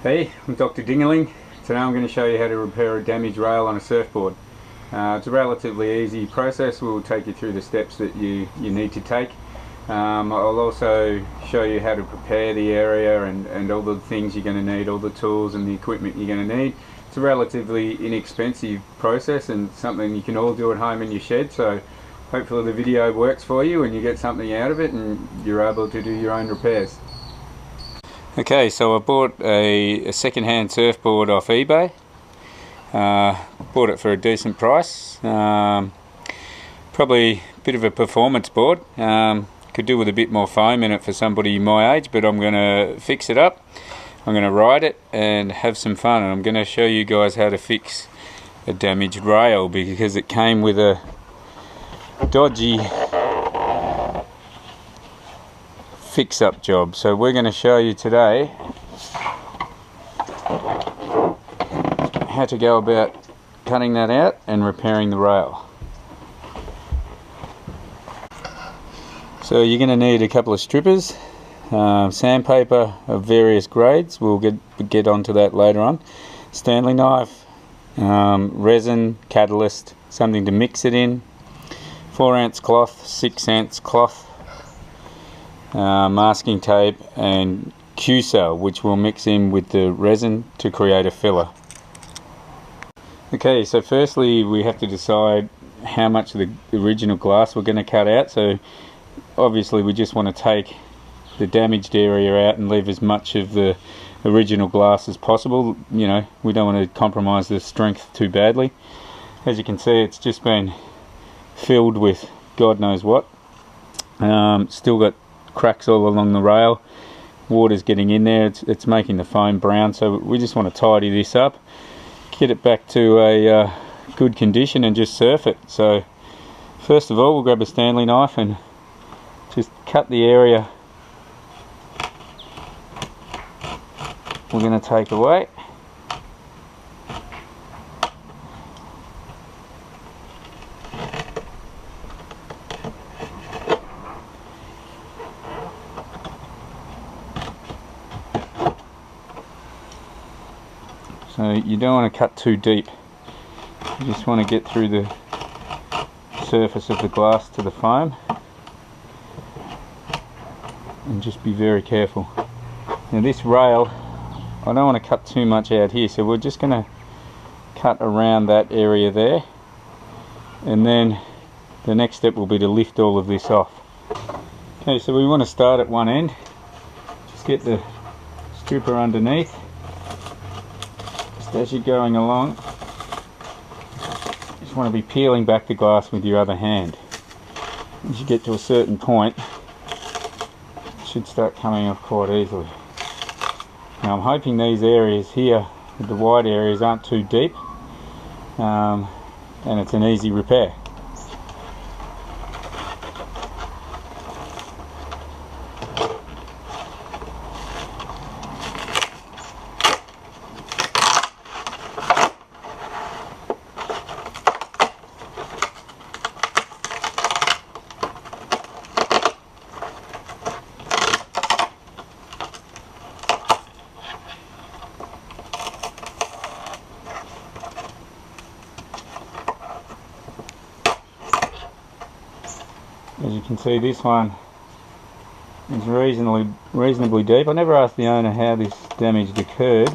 Hey, I'm Dr. Dingerling. Today I'm going to show you how to repair a damaged rail on a surfboard. It's a relatively easy process. We'll take you through the steps that you need to take. I'll also show you how to prepare the area and all the things you're going to need, all the tools and the equipment you're going to need. It's a relatively inexpensive process and something you can all do at home in your shed, so hopefully the video works for you and you get something out of it and you're able to do your own repairs. Okay, so I bought a second-hand surfboard off eBay. Bought it for a decent price. Probably a bit of a performance board. Could do with a bit more foam in it for somebody my age, but I'm going to fix it up. I'm going to ride it and have some fun, and I'm going to show you guys how to fix a damaged rail because it came with a dodgy fix-up job. So we're going to show you today how to go about cutting that out and repairing the rail. So you're going to need a couple of strippers, sandpaper of various grades, we'll get onto that later on, Stanley knife, resin, catalyst, something to mix it in, 4-ounce cloth, 6-ounce cloth, masking tape and Q-cell, which we'll mix in with the resin to create a filler. Okay, so firstly we have to decide how much of the original glass we're going to cut out. So obviously we just want to take the damaged area out and leave as much of the original glass as possible. You know, we don't want to compromise the strength too badly. As you can see, it's just been filled with God knows what. Still got cracks all along the rail, water's getting in there, it's making the foam brown, so we just want to tidy this up, get it back to a good condition and just surf it. So first of all we'll grab a Stanley knife and just cut the area we're going to take away. So you don't want to cut too deep, you just want to get through the surface of the glass to the foam and just be very careful. Now this rail, I don't want to cut too much out here, so we're just going to cut around that area there, and then the next step will be to lift all of this off. Okay, so we want to start at one end, just get the stripper underneath. As you're going along, you just want to be peeling back the glass with your other hand. As you get to a certain point, it should start coming off quite easily. Now I'm hoping these areas here, the wide areas, aren't too deep, and it's an easy repair. As you can see, this one is reasonably deep. I never asked the owner how this damage occurred.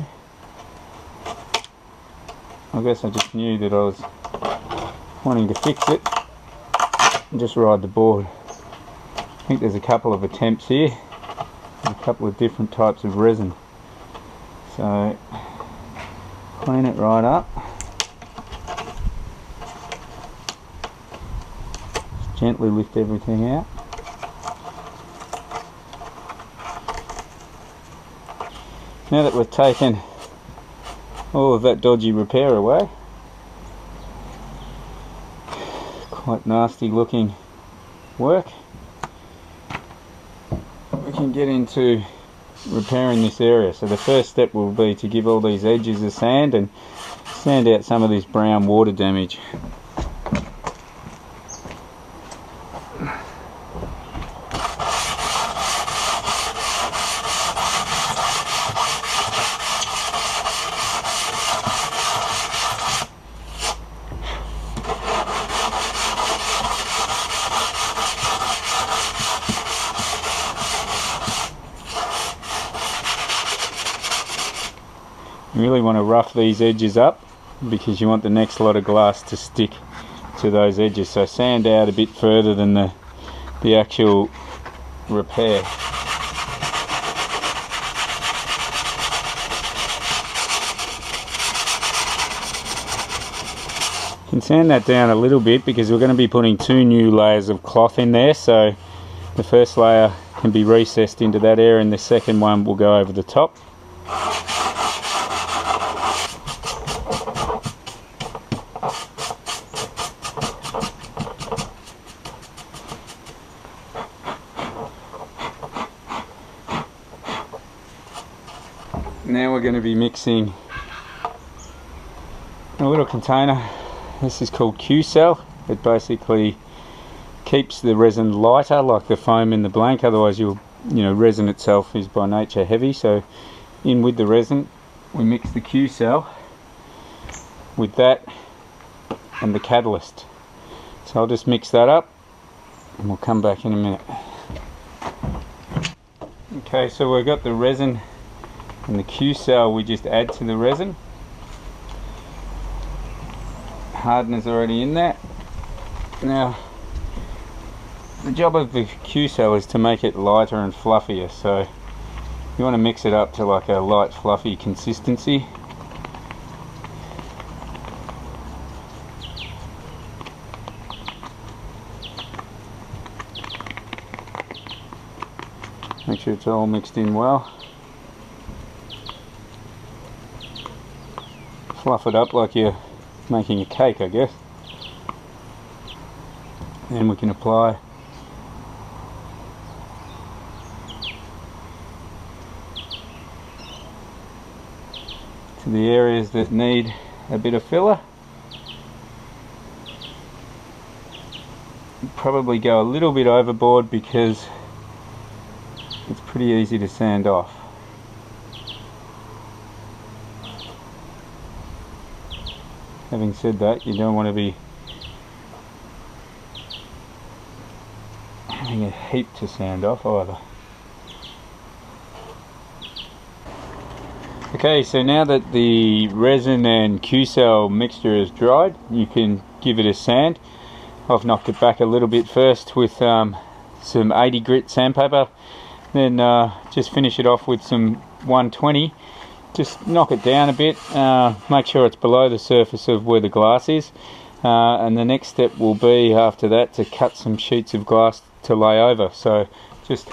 I guess I just knew that I was wanting to fix it and just ride the board. I think there's a couple of attempts here, a couple of different types of resin. So clean it right up. Gently lift everything out. Now that we've taken all of that dodgy repair away, quite nasty looking work, we can get into repairing this area. So the first step will be to give all these edges a sand and sand out some of this brown water damage. You really want to rough these edges up because you want the next lot of glass to stick to those edges. So sand out a bit further than the actual repair. You can sand that down a little bit because we're going to be putting 2 new layers of cloth in there, so the first layer can be recessed into that area and the second one will go over the top. Now we're going to be mixing a little container. This is called Q-Cell. It basically keeps the resin lighter like the foam in the blank, otherwise resin itself is by nature heavy. So in with the resin we mix the Q-Cell with that and the catalyst. So I'll just mix that up and we'll come back in a minute. Okay, so we've got the resin and the Q-Cell we just add to the resin. Hardener's already in there. Now the job of the Q-Cell is to make it lighter and fluffier, so you want to mix it up to like a light fluffy consistency. Make sure it's all mixed in well. Fluff it up like you're making a cake, I guess. Then we can apply to the areas that need a bit of filler. Probably go a little bit overboard because it's pretty easy to sand off. Having said that, you don't want to be having a heap to sand off either. Okay, so now that the resin and Q-Cell mixture is dried, you can give it a sand. I've knocked it back a little bit first with some 80 grit sandpaper, then just finish it off with some 120. Just knock it down a bit, make sure it's below the surface of where the glass is, and the next step will be after that to cut some sheets of glass to lay over. So just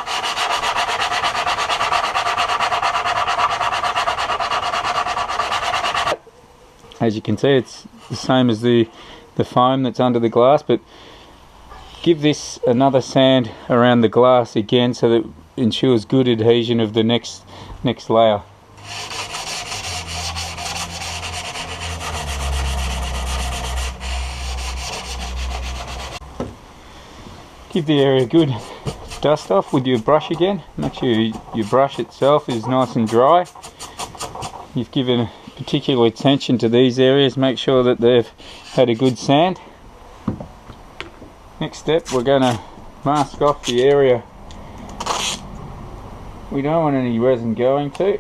as you can see, it's the same as the foam that's under the glass, but give this another sand around the glass again so that it ensures good adhesion of the next layer. Give the area a good dust off with your brush again. Make sure your brush itself is nice and dry. You've given particular attention to these areas, make sure that they've had a good sand. Next step, we're going to mask off the area we don't want any resin going to.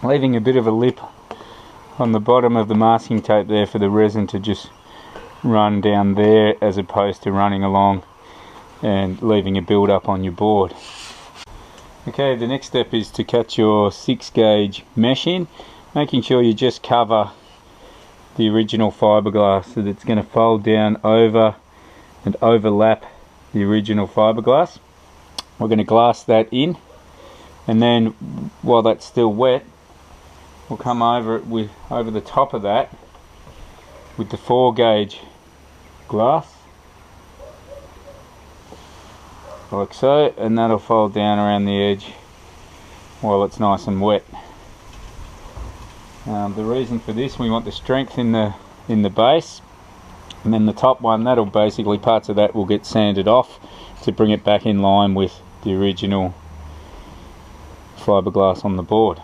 Leaving a bit of a lip on the bottom of the masking tape there for the resin to just run down there as opposed to running along and leaving a build up on your board. Okay, the next step is to cut your 6 gauge mesh in, making sure you just cover the original fiberglass so that it's going to fold down over and overlap the original fiberglass. We're going to glass that in, and then while that's still wet, we'll come over it with over the top of that with the 4 gauge glass, like so, and that'll fold down around the edge while it's nice and wet. The reason for this, we want the strength in the base, and then the top one, that'll basically, parts of that will get sanded off to bring it back in line with the original fiberglass on the board.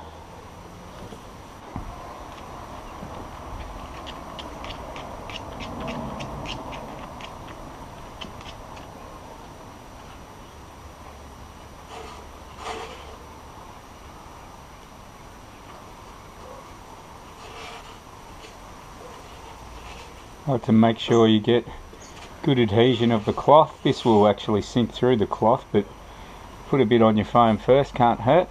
Like to make sure you get good adhesion of the cloth. This will actually sink through the cloth, but put a bit on your foam first, can't hurt.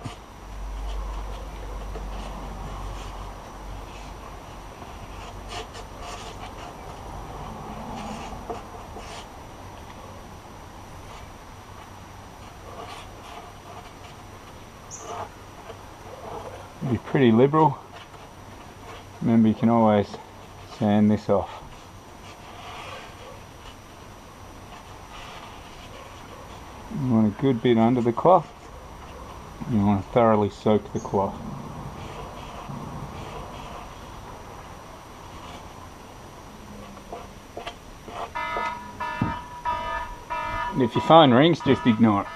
Be pretty liberal. Remember, you can always sand this off. You want a good bit under the cloth. You want to thoroughly soak the cloth. And if your phone rings, just ignore it.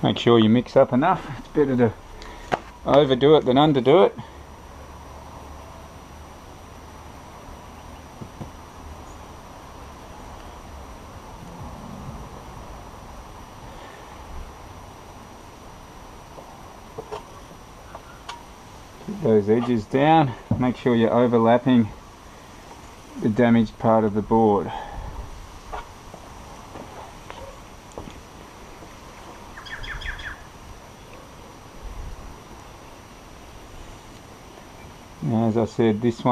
Make sure you mix up enough. It's better to overdo it than underdo it. Keep those edges down. Make sure you're overlapping the damaged part of the board. Now, as I said, this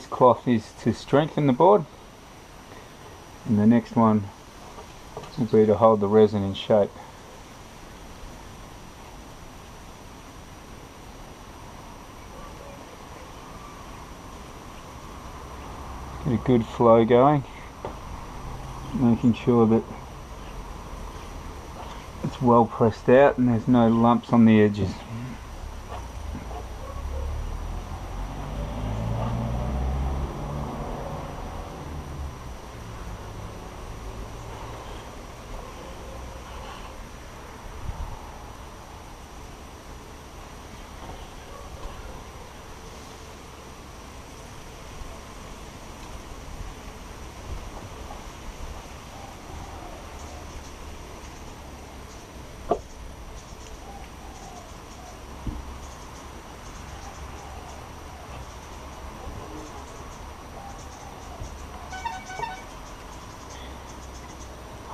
cloth is to strengthen the board, and the next one will be to hold the resin in shape. Get a good flow going, making sure that it's well pressed out and there's no lumps on the edges.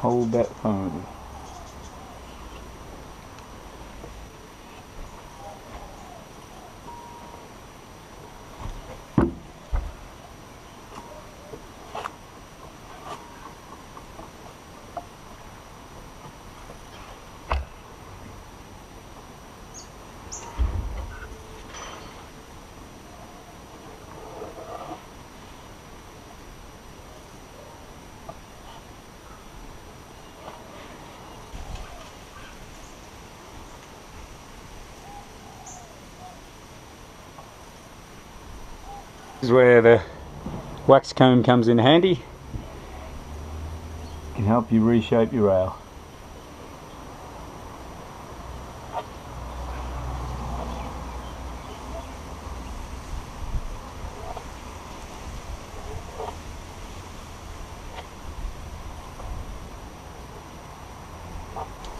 Hold that phone. This is where the wax comb comes in handy. It can help you reshape your rail.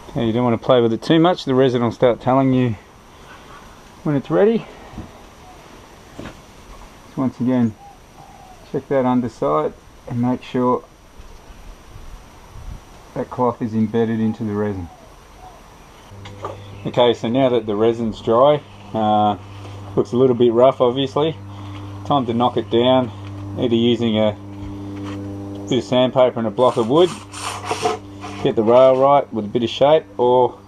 Okay, you don't want to play with it too much, the resin will start telling you when it's ready. Once again, check that underside and make sure that cloth is embedded into the resin. Okay, so now that the resin's dry, looks a little bit rough obviously, time to knock it down, either using a bit of sandpaper and a block of wood, get the rail right with a bit of shape, or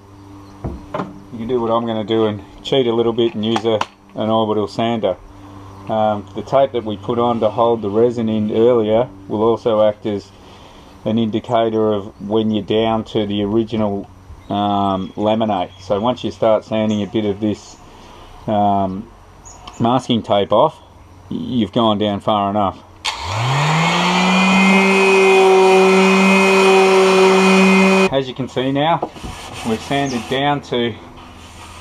you can do what I'm going to do and cheat a little bit and use an orbital sander. The tape that we put on to hold the resin in earlier will also act as an indicator of when you're down to the original laminate. So once you start sanding a bit of this masking tape off, you've gone down far enough. As you can see now, we've sanded down to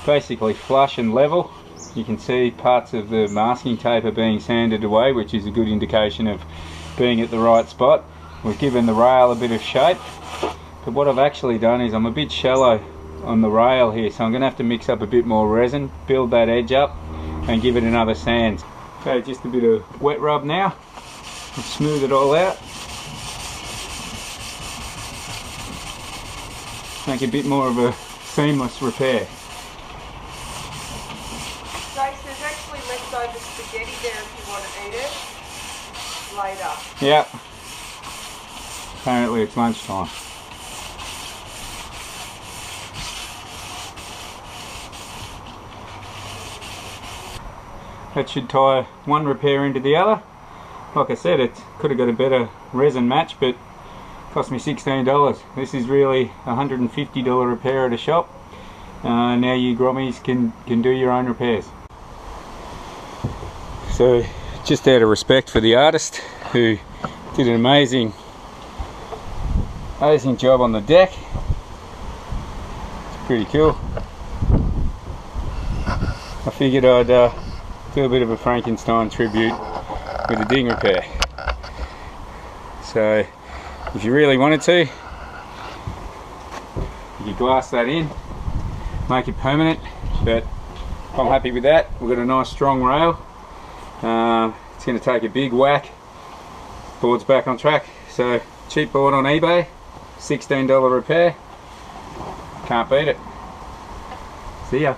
basically flush and level. You can see parts of the masking tape are being sanded away, which is a good indication of being at the right spot. We've given the rail a bit of shape, but what I've actually done is I'm a bit shallow on the rail here, so I'm going to have to mix up a bit more resin, build that edge up and give it another sand. Okay, just a bit of wet rub now and smooth it all out. Make a bit more of a seamless repair. Grace, there's actually leftover spaghetti there if you want to eat it later. Yeah. Apparently it's lunchtime. That should tie one repair into the other. Like I said, it could have got a better resin match, but cost me $16. This is really a $150 repair at a shop. Now you grommies can do your own repairs. So just out of respect for the artist who did an amazing job on the deck. It's pretty cool. I figured I'd do a bit of a Frankenstein tribute with a ding repair. So if you really wanted to, you could glass that in, make it permanent, but I'm happy with that. We've got a nice strong rail. It's going to take a big whack. Board's back on track. So cheap board on eBay, $16 repair. Can't beat it. See ya.